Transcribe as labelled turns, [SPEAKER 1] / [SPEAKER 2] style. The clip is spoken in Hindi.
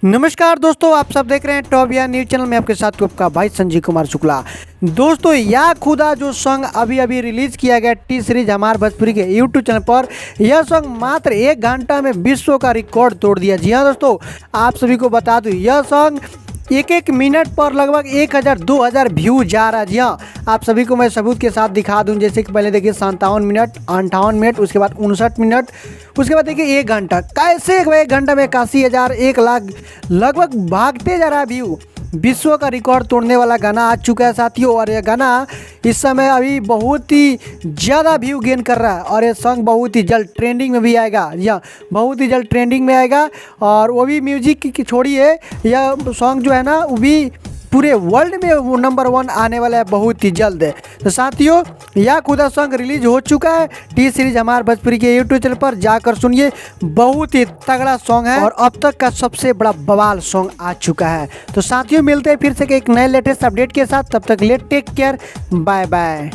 [SPEAKER 1] नमस्कार दोस्तों, आप सब देख रहे हैं टॉप या न्यूज चैनल में। आपके साथ आपका भाई संजीव कुमार शुक्ला। दोस्तों, या खुदा जो सॉन्ग अभी अभी रिलीज किया गया टी सीरीज हमार भोजपुरी के यूट्यूब चैनल पर, यह सॉन्ग मात्र 1 घंटा में विश्व का रिकॉर्ड तोड़ दिया। जी हाँ दोस्तों, आप सभी को बता दूं, यह सॉन्ग एक मिनट पर लगभग 1000-2000 व्यू जा रहा है। जी हाँ, आप सभी को मैं सबूत के साथ दिखा दूं। जैसे कि पहले देखिए 57 मिनट, 58 मिनट, उसके बाद 59 मिनट, उसके बाद देखिए 1 घंटा। कैसे 1 घंटा में 81,000, 1 लाख लगभग भागते जा रहा है व्यू। विश्व का रिकॉर्ड तोड़ने वाला गाना आ चुका है साथियों। और यह गाना इस समय अभी बहुत ही ज़्यादा व्यू गेन कर रहा है और ये सॉन्ग बहुत ही जल्द ट्रेंडिंग में भी आएगा। या बहुत ही जल्द ट्रेंडिंग में आएगा, और वो भी म्यूजिक की छोड़िए, यह सॉन्ग जो है ना वो भी पूरे वर्ल्ड में वो नंबर 1 आने वाला है बहुत ही जल्द है। तो साथियों, या खुदा सॉन्ग रिलीज हो चुका है टी सीरीज हमार भोजपुरी के यूट्यूब चैनल पर, जाकर सुनिए। बहुत ही तगड़ा सॉन्ग है और अब तक का सबसे बड़ा बवाल सॉन्ग आ चुका है। तो साथियों, मिलते हैं फिर से एक नए लेटेस्ट अपडेट के साथ। तब तक let take care, bye bye.